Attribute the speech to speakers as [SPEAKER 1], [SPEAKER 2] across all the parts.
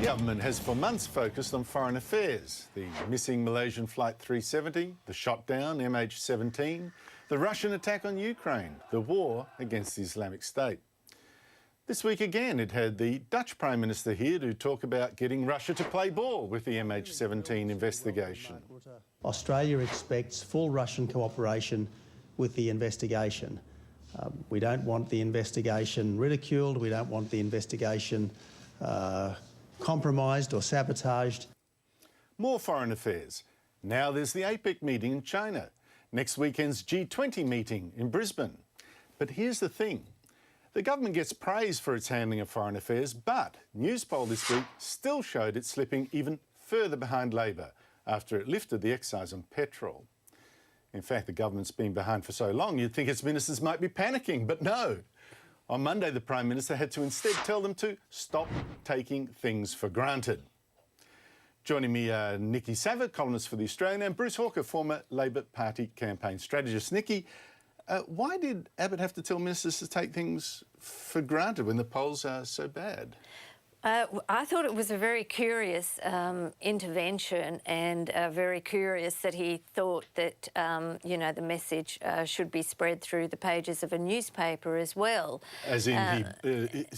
[SPEAKER 1] government has for months focused on foreign affairs. The missing Malaysian Flight 370, the shot down MH17, the Russian attack on Ukraine, the war against the Islamic State. This week again it had the Dutch Prime Minister here to talk about getting Russia to play ball with the MH17 investigation.
[SPEAKER 2] Australia expects full Russian cooperation with the investigation. We don't want the investigation ridiculed, we don't want the investigation compromised or sabotaged.
[SPEAKER 1] More foreign affairs. Now there's the APEC meeting in China. Next weekend's G20 meeting in Brisbane. But here's the thing. The government gets praise for its handling of foreign affairs, but Newspoll this week still showed it slipping even further behind Labor after it lifted the excise on petrol. In fact, the government's been behind for so long you'd think its ministers might be panicking, but no. On Monday, the Prime Minister had to instead tell them to stop taking things for granted. Joining me are Niki Savva, columnist for The Australian, and Bruce Hawker, former Labor Party campaign strategist. Niki, why did Abbott have to tell ministers to take things for granted when the polls are so bad?
[SPEAKER 3] I thought it was a very curious intervention, and very curious that he thought that, you know, the message should be spread through the pages of a newspaper as well.
[SPEAKER 1] As in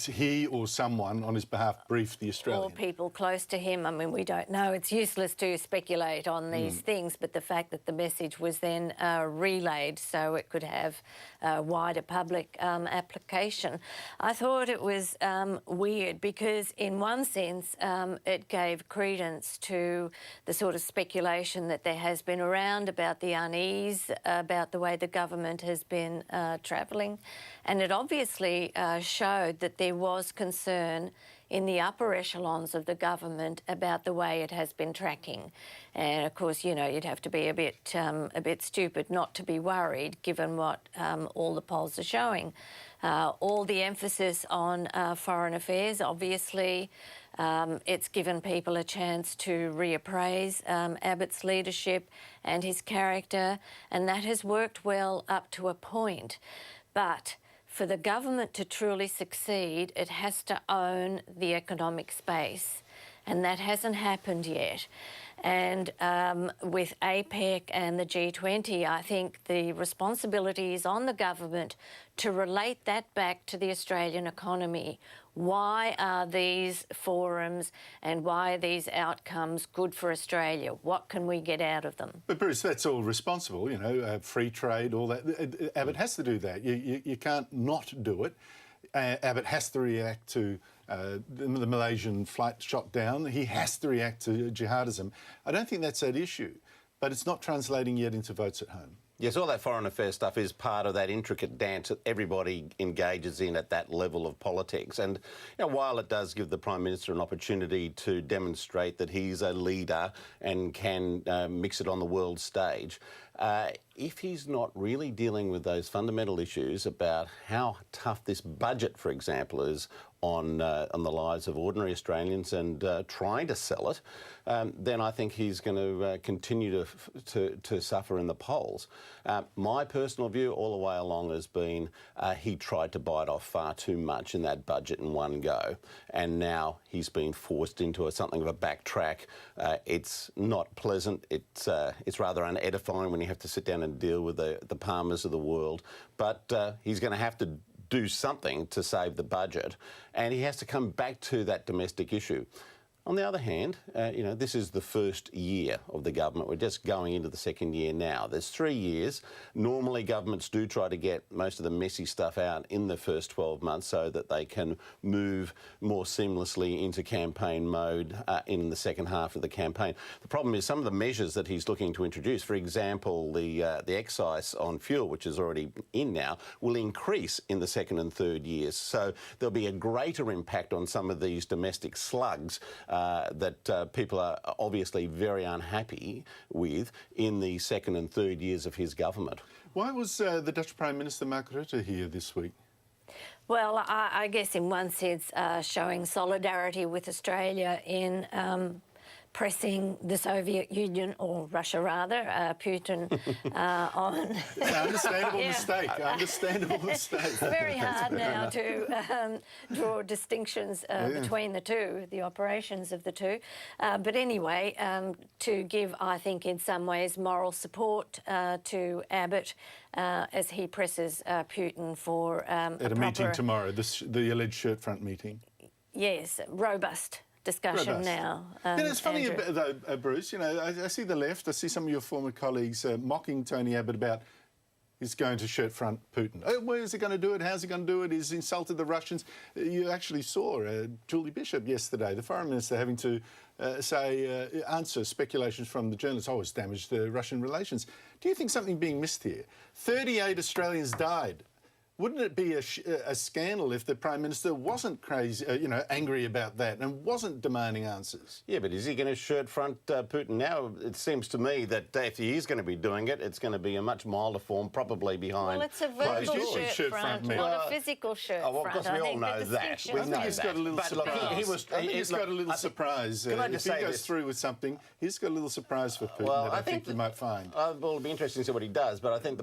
[SPEAKER 1] he or someone on his behalf briefed the Australian?
[SPEAKER 3] Or people close to him. I mean, we don't know. It's useless to speculate on these things, but the fact that the message was then relayed so it could have wider public application. I thought it was weird because in one sense, it gave credence to the sort of speculation that there has been around about the unease, about the way the government has been travelling. And it obviously showed that there was concern in the upper echelons of the government about the way it has been tracking. And of course, you know, you'd have to be a bit stupid not to be worried, given what all the polls are showing. All the emphasis on foreign affairs, obviously, it's given people a chance to reappraise Abbott's leadership and his character, and that has worked well up to a point. But for the government to truly succeed, it has to own the economic space, and that hasn't happened yet. And with APEC and the G20, I think the responsibility is on the government to relate that back to the Australian economy. Why are these forums and why are these outcomes good for Australia? What can we get out of them?
[SPEAKER 1] But Bruce, that's all responsible, you know, free trade, all that. Abbott has to do that. You can't not do it. Abbott has to react to the Malaysian flight shot down. He has to react to jihadism. I don't think that's at issue, but it's not translating yet into votes at home.
[SPEAKER 4] Yes, all that foreign affairs stuff is part of that intricate dance that everybody engages in at that level of politics. And you know, while it does give the Prime Minister an opportunity to demonstrate that he's a leader and can mix it on the world stage, if he's not really dealing with those fundamental issues about how tough this budget, for example, is on the lives of ordinary Australians and trying to sell it, then I think he's going to continue to suffer in the polls. My personal view all the way along has been he tried to bite off far too much in that budget in one go, and now he's been forced into something of a backtrack. It's not pleasant. It's rather unedifying when you have to sit down and deal with the Palmers of the world, but he's going to have to do something to save the budget, and he has to come back to that domestic issue. On the other hand, you know, this is the first year of the government. We're just going into the second year now. There's 3 years. Normally, governments do try to get most of the messy stuff out in the first 12 months so that they can move more seamlessly into campaign mode in the second half of the campaign. The problem is some of the measures that he's looking to introduce, for example, the excise on fuel, which is already in now, will increase in the second and third years. So there'll be a greater impact on some of these domestic slugs that people are obviously very unhappy with in the second and third years of his government.
[SPEAKER 1] Why was the Dutch Prime Minister Mark Rutte here this week?
[SPEAKER 3] Well, I guess in one sense showing solidarity with Australia in pressing the Soviet Union, or Russia rather, Putin, on...
[SPEAKER 1] It's an understandable mistake. Understandable mistake.
[SPEAKER 3] It's very hard now to draw distinctions between the two, the operations of the two. But anyway, to give, I think, in some ways, moral support to Abbott as he presses Putin for
[SPEAKER 1] at a meeting tomorrow, the alleged shirt front meeting.
[SPEAKER 3] Yes, robust discussion now.
[SPEAKER 1] It's funny, though, Bruce, you know, I see the left, I see some of your former colleagues mocking Tony Abbott about he's going to shirt front Putin. Oh, where is he going to do it? How's he going to do it? He's insulted the Russians. You actually saw Julie Bishop yesterday, the foreign minister, having to answer speculations from the journalists. Oh, it's damaged Russian relations. Do you think something being missed here? 38 Australians died. Wouldn't it be a scandal if the Prime Minister wasn't crazy, angry about that and wasn't demanding answers?
[SPEAKER 4] Yeah, but is he going to shirt front Putin now? It seems to me that if he is going to be doing it, it's going to be a much milder form, probably behind.
[SPEAKER 3] Well, it's a verbal shirt front,
[SPEAKER 1] not
[SPEAKER 3] a physical shirt front.
[SPEAKER 4] Well, of course, we all know that.
[SPEAKER 1] I think he's got a little surprise. I think he's got a little surprise.
[SPEAKER 4] Can I just say
[SPEAKER 1] if he goes through with something, he's got a little surprise for Putin that I think you might find.
[SPEAKER 4] Well, it'll be interesting to see what he does, but I think the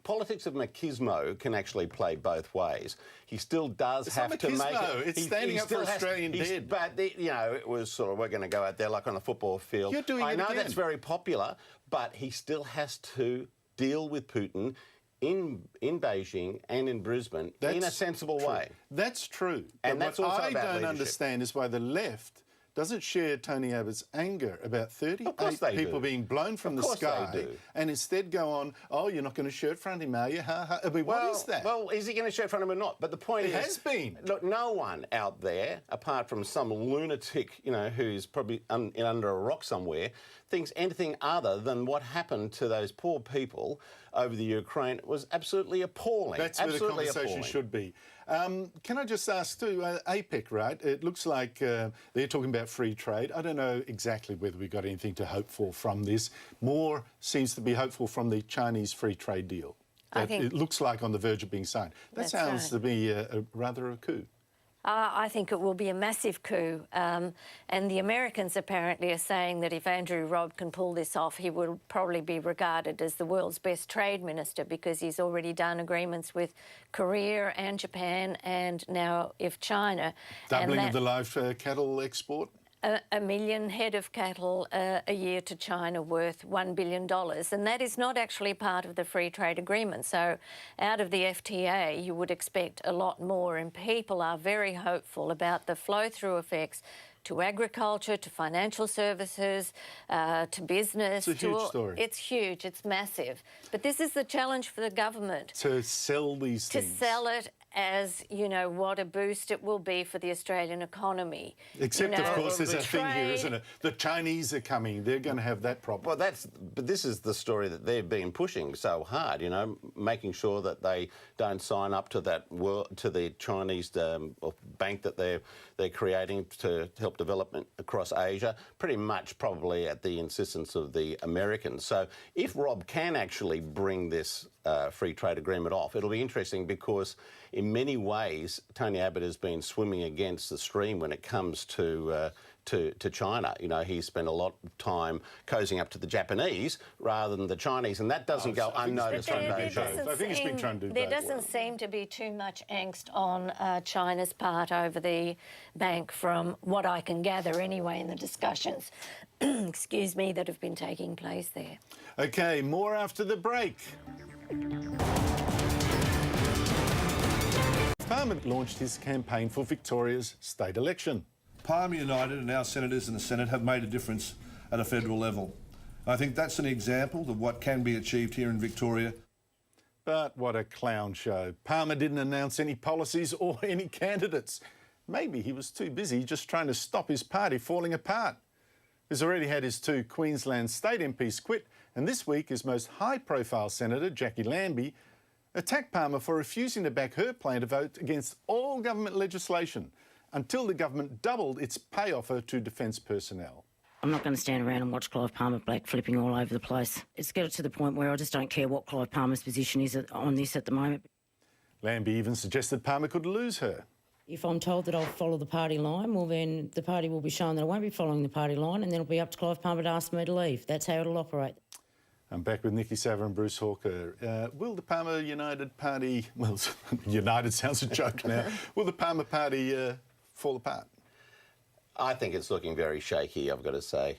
[SPEAKER 4] politics of machismo can actually play both ways. He still does have to make it.
[SPEAKER 1] It's standing up for Australian dead.
[SPEAKER 4] But it was sort of, we're going to go out there like on a football field.
[SPEAKER 1] You're doing it again.
[SPEAKER 4] I know that's very popular, but he still has to deal with Putin in Beijing and in Brisbane in a sensible way.
[SPEAKER 1] That's true.
[SPEAKER 4] And that's also
[SPEAKER 1] what
[SPEAKER 4] about
[SPEAKER 1] I don't
[SPEAKER 4] leadership.
[SPEAKER 1] understand is why the left doesn't share Tony Abbott's anger about 38 people being blown from the sky and instead go on, oh, you're not going to shirt front him, are you? I mean, what is that?
[SPEAKER 4] Well, is he going to shirt front him or not? But the point is...
[SPEAKER 1] It has been.
[SPEAKER 4] Look, no one out there, apart from some lunatic, who's probably under a rock somewhere, thinks anything other than what happened to those poor people over the Ukraine was absolutely appalling.
[SPEAKER 1] That's where the conversation should be. Can I just ask too, APEC, right? It looks like they're talking about free trade. I don't know exactly whether we've got anything to hope for from this. More seems to be hopeful from the Chinese free trade deal. It looks like on the verge of being signed. That sounds to be rather a coup.
[SPEAKER 3] I think it will be a massive coup. And the Americans apparently are saying that if Andrew Robb can pull this off, he will probably be regarded as the world's best trade minister because he's already done agreements with Korea and Japan and now if China.
[SPEAKER 1] Doubling of the live cattle export?
[SPEAKER 3] A million head of cattle a year to China worth $1 billion. And that is not actually part of the free trade agreement. So out of the FTA, you would expect a lot more. And people are very hopeful about the flow-through effects to agriculture, to financial services, to business.
[SPEAKER 1] It's a huge story.
[SPEAKER 3] It's huge. It's massive. But this is the challenge for the government.
[SPEAKER 1] To sell these things.
[SPEAKER 3] To sell it as, what a boost it will be for the Australian economy.
[SPEAKER 1] Except, of course, there's a thing here, isn't it? The Chinese are coming. They're going to have that problem.
[SPEAKER 4] Well, but this is the story that they've been pushing so hard, making sure that they don't sign up to to the Chinese bank that they're creating to help development across Asia, pretty much probably at the insistence of the Americans. So if Rob can actually bring this free trade agreement off, it'll be interesting because in many ways Tony Abbott has been swimming against the stream when it comes to China. He's spent a lot of time cozying up to the Japanese rather than the Chinese, and that doesn't go unnoticed on Beijing.
[SPEAKER 1] I think he's been trying to do
[SPEAKER 3] There doesn't seem to be too much angst on China's part over the bank from what I can gather anyway in the discussions, excuse me, that have been taking place there.
[SPEAKER 1] OK, more after the break. Parliament launched his campaign for Victoria's state election.
[SPEAKER 5] Parliament United and our senators in the Senate have made a difference at a federal level. I think that's an example of what can be achieved here in Victoria.
[SPEAKER 1] But what a clown show. Palmer didn't announce any policies or any candidates. Maybe he was too busy just trying to stop his party falling apart. He's already had his 2 Queensland state MPs quit, and this week his most high-profile senator, Jackie Lambie, attacked Palmer for refusing to back her plan to vote against all government legislation until the government doubled its pay offer to defence personnel.
[SPEAKER 6] I'm not going to stand around and watch Clive Palmer black flipping all over the place. It's got to the point where I just don't care what Clive Palmer's position is on this at the moment.
[SPEAKER 1] Lambie even suggested Palmer could lose her.
[SPEAKER 6] If I'm told that I'll follow the party line, well then the party will be shown that I won't be following the party line, and then it'll be up to Clive Palmer to ask me to leave. That's how it'll operate.
[SPEAKER 1] I'm back with Niki Savva and Bruce Hawker. Will the Palmer United Party, well, United sounds a joke now, will the Palmer Party fall apart?
[SPEAKER 4] I think it's looking very shaky, I've got to say.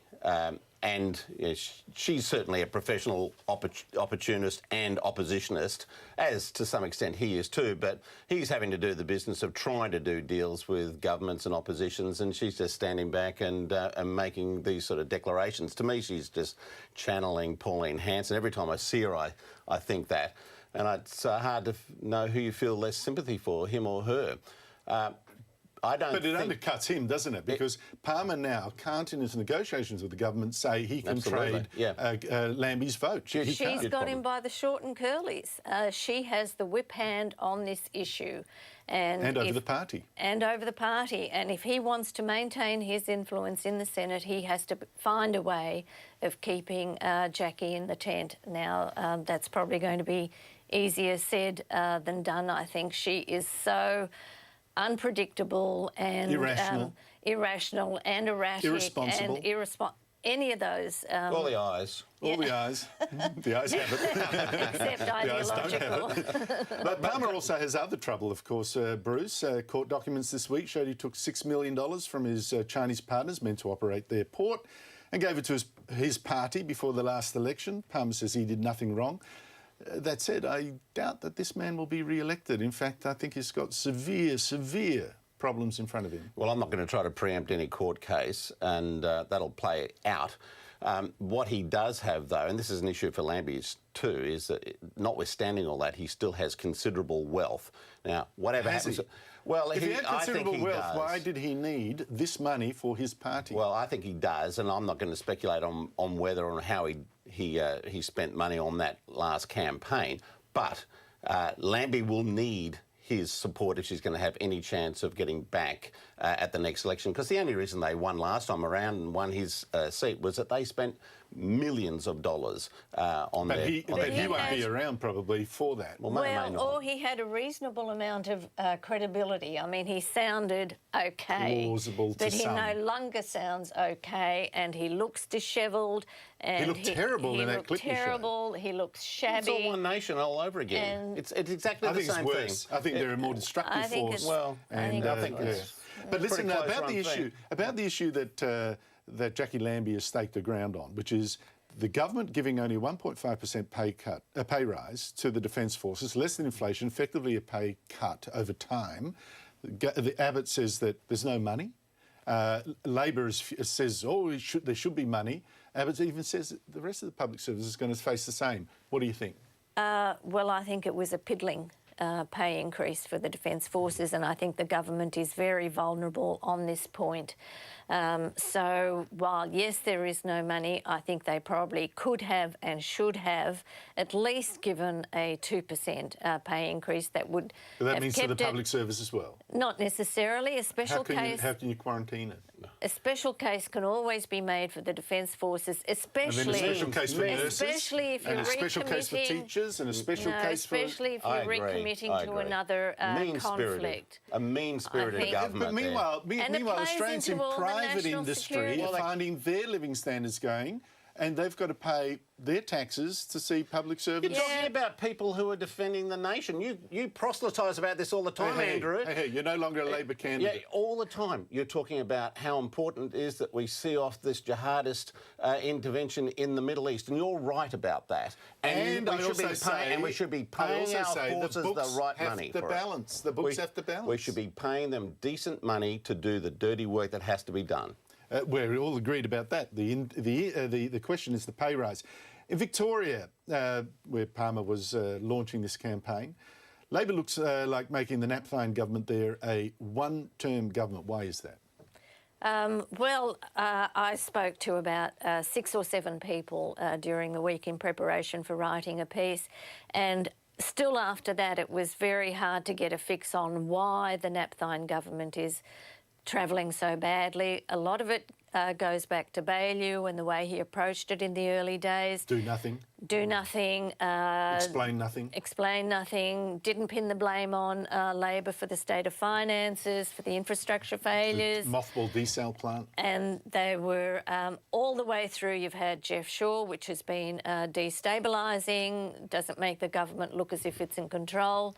[SPEAKER 4] And you know, she's certainly a professional opportunist and oppositionist, as to some extent he is too, but he's having to do the business of trying to do deals with governments and oppositions, and she's just standing back and making these sort of declarations. To me, she's just channeling Pauline Hanson. Every time I see her, I think that. And it's hard to know who you feel less sympathy for, him or her. But it undercuts him, doesn't it? Because Palmer now can't, in his negotiations with the government, say he can trade Lambie's vote.
[SPEAKER 3] She's got him by the short and curlies. She has the whip hand on this issue. And
[SPEAKER 1] over the party.
[SPEAKER 3] And over the party. And if he wants to maintain his influence in the Senate, he has to find a way of keeping Jackie in the tent. Now, that's probably going to be easier said than done. I think she is so unpredictable and irrational and erratic,
[SPEAKER 1] irresponsible,
[SPEAKER 3] and any of those.
[SPEAKER 4] All the eyes.
[SPEAKER 1] All the eyes. The eyes have it.
[SPEAKER 3] Except ideological.
[SPEAKER 1] But Palmer also has other trouble, of course, Bruce. Court documents this week showed he took $6 million from his Chinese partners meant to operate their port and gave it to his party before the last election. Palmer says he did nothing wrong. That said, I doubt that this man will be re-elected. In fact, I think he's got severe problems in front of him.
[SPEAKER 4] Well, I'm not going to try to preempt any court case, and that'll play out. What he does have, though, and this is an issue for Lambie too, is that notwithstanding all that, he still has considerable wealth. Now, whatever happens... Well,
[SPEAKER 1] if he had considerable wealth,
[SPEAKER 4] does.
[SPEAKER 1] Why did he need this money for his party?
[SPEAKER 4] Well, I think he does, and I'm not going to speculate on whether or how he spent money on that last campaign. But Lambie will need his support if she's going to have any chance of getting back at the next election. Because the only reason they won last time around and won his seat was that they spent millions of dollars on
[SPEAKER 1] But he won't be around probably for that.
[SPEAKER 3] Well, or he had a reasonable amount of credibility. I mean, he sounded okay.
[SPEAKER 1] Plausible to
[SPEAKER 3] but he
[SPEAKER 1] some.
[SPEAKER 3] no longer sounds okay, and he looks dishevelled. And
[SPEAKER 1] he looked terrible in that clip you showed.
[SPEAKER 3] Terrible. He looks shabby.
[SPEAKER 4] It's all One Nation all over again. It's exactly the same thing.
[SPEAKER 1] I think they're a more destructive force.
[SPEAKER 4] I think it's
[SPEAKER 1] But listen, about the issue that Jackie Lambie has staked her ground on, which is the government giving only 1.5% pay rise to the Defence Forces, less than inflation, effectively a pay cut over time. The Abbott says that there's no money. Labor says, there should be money. Abbott even says that the rest of the public service is going to face the same. What do you think?
[SPEAKER 3] Well, I think it was a piddling pay increase for the Defence Forces, and I think the government is very vulnerable on this point. So while, yes, there is no money, I think they probably could have and should have at least given a 2% pay increase that would
[SPEAKER 1] But that means to the public service as well?
[SPEAKER 3] Not necessarily. A special case...
[SPEAKER 1] How can you quarantine it?
[SPEAKER 3] A special case can always be made for the Defence Forces, especially...
[SPEAKER 1] And then a special case for nurses?
[SPEAKER 3] Especially if you're
[SPEAKER 1] and a special case for teachers and a special case for...
[SPEAKER 3] especially if you're recommitting to another conflict.
[SPEAKER 4] A mean-spirited government.
[SPEAKER 1] But meanwhile Australians in private industry are finding their living standards going, and they've got to pay their taxes to see public servants.
[SPEAKER 4] You're talking about people who are defending the nation. You proselytise about this all the time, Andrew.
[SPEAKER 1] Hey, you're no longer a Labor candidate.
[SPEAKER 4] Yeah, all the time. You're talking about how important it is that we see off this jihadist intervention in the Middle East, and you're right about that. And we should be paying our forces the right money for it.
[SPEAKER 1] The books have to balance.
[SPEAKER 4] We should be paying them decent money to do the dirty work that has to be done.
[SPEAKER 1] We're all agreed about that. The question is the pay rise. In Victoria, where Palmer was launching this campaign, Labor looks like making the Napthine government there a one-term government. Why is that?
[SPEAKER 3] I spoke to about 6 or 7 people during the week in preparation for writing a piece, and still after that it was very hard to get a fix on why the Napthine government is travelling so badly. A lot of it goes back to Baillieu and the way he approached it in the early days.
[SPEAKER 1] Do nothing.
[SPEAKER 3] Do nothing.
[SPEAKER 1] Explain nothing.
[SPEAKER 3] Explain nothing. Didn't pin the blame on Labor for the state of finances, for the infrastructure failures.
[SPEAKER 1] The mothball desal plant.
[SPEAKER 3] And they were all the way through. You've had Jeff Shaw, which has been destabilising, doesn't make the government look as if it's in control.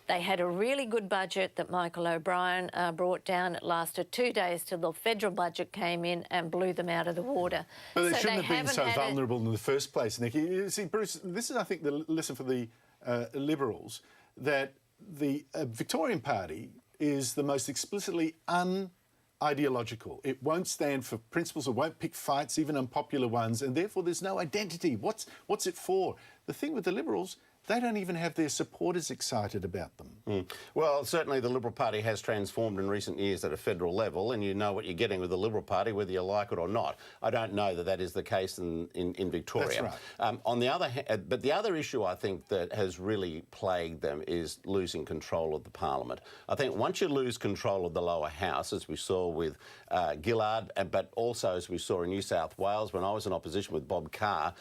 [SPEAKER 3] They had a really good budget that Michael O'Brien brought down. It lasted 2 days till the federal budget came in and blew them out of the water.
[SPEAKER 1] But they
[SPEAKER 3] So
[SPEAKER 1] shouldn't have been
[SPEAKER 3] haven't
[SPEAKER 1] so
[SPEAKER 3] had
[SPEAKER 1] vulnerable in the first place, Nikki. You see, Bruce, this is, I think, the lesson for the Liberals, that the Victorian Party is the most explicitly ideological. It won't stand for principles, it won't pick fights, even unpopular ones, and therefore there's no identity. What's it for? The thing with the Liberals, they don't even have their supporters excited about them.
[SPEAKER 4] Well, certainly the Liberal Party has transformed in recent years at a federal level, and you know what you're getting with the Liberal Party, whether you like it or not. I don't know that that is the case in Victoria.
[SPEAKER 1] That's right.
[SPEAKER 4] On the other hand, but the other issue I think that has really plagued them is losing control of the Parliament. I think once you lose control of the lower house, as we saw with Gillard, but also as we saw in New South Wales when I was in opposition with Bob Carr,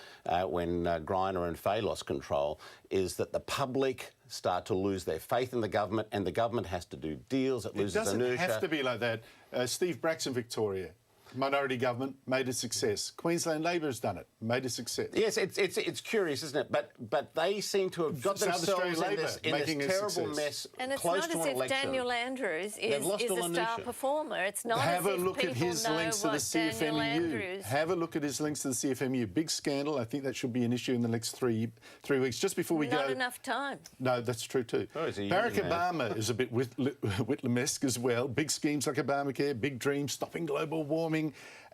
[SPEAKER 4] when Greiner and Fay lost control, is that the public start to lose their faith in the government, and the government has to do deals. It loses inertia.
[SPEAKER 1] It doesn't have to be like that. Steve Braxton, Victoria, minority government, made a success. Queensland Labor has done it, made a success.
[SPEAKER 4] Yes, it's curious, isn't it? But they seem to have got
[SPEAKER 1] South
[SPEAKER 4] themselves
[SPEAKER 1] Australia
[SPEAKER 4] in
[SPEAKER 1] making
[SPEAKER 4] this
[SPEAKER 1] a
[SPEAKER 4] terrible
[SPEAKER 1] success.
[SPEAKER 4] mess
[SPEAKER 3] And it's
[SPEAKER 4] close
[SPEAKER 3] not
[SPEAKER 4] to
[SPEAKER 3] as
[SPEAKER 4] an
[SPEAKER 3] if
[SPEAKER 4] election.
[SPEAKER 3] Daniel Andrews
[SPEAKER 4] They've
[SPEAKER 3] is
[SPEAKER 4] lost
[SPEAKER 3] a
[SPEAKER 4] all
[SPEAKER 3] star
[SPEAKER 4] inertia.
[SPEAKER 3] performer. It's not
[SPEAKER 1] Have
[SPEAKER 3] as
[SPEAKER 1] a
[SPEAKER 3] if
[SPEAKER 1] look at
[SPEAKER 3] people
[SPEAKER 1] his
[SPEAKER 3] know
[SPEAKER 1] links to the
[SPEAKER 3] what Daniel
[SPEAKER 1] CFMEU.
[SPEAKER 3] Andrews...
[SPEAKER 1] Have a look at his links to the CFMEU. Big scandal. I think that should be an issue in the next three weeks. Just before we go...
[SPEAKER 3] Not enough time.
[SPEAKER 1] No, that's true too.
[SPEAKER 4] Oh, is he
[SPEAKER 1] Barack
[SPEAKER 4] using that?
[SPEAKER 1] Obama is a bit Whitlam-esque as well. Big schemes like Obamacare, big dreams, stopping global warming,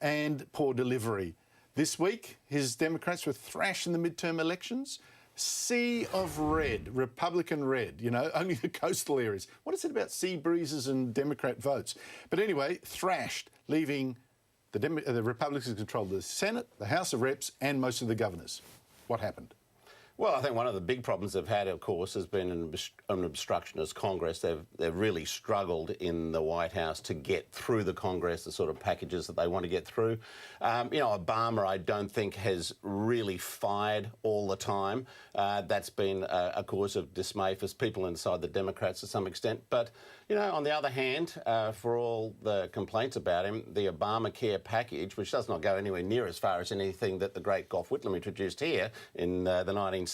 [SPEAKER 1] and poor delivery. This week, his Democrats were thrashed in the midterm elections. Sea of red, Republican red, you know, only the coastal areas. What is it about sea breezes and Democrat votes? But anyway, thrashed, leaving the Republicans control the Senate, the House of Reps, and most of the governors. What happened?
[SPEAKER 4] Well, I think one of the big problems they've had, of course, has been an obstructionist Congress. They've really struggled in the White House to get through the Congress, the sort of packages that they want to get through. You know, Obama, I don't think, has really fired all the time. That's been a cause of dismay for people inside the Democrats to some extent. But, you know, on the other hand, for all the complaints about him, the Obamacare package, which does not go anywhere near as far as anything that the great Gough Whitlam introduced here in the 1970s,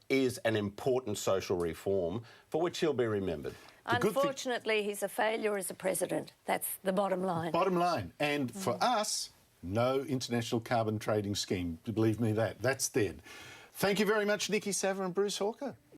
[SPEAKER 4] is an important social reform for which he'll be remembered.
[SPEAKER 3] Unfortunately, he's a failure as a president. That's the bottom line.
[SPEAKER 1] Bottom line. And for us, no international carbon trading scheme. Believe me that. That's dead. Thank you very much, Niki Savva and Bruce Hawker.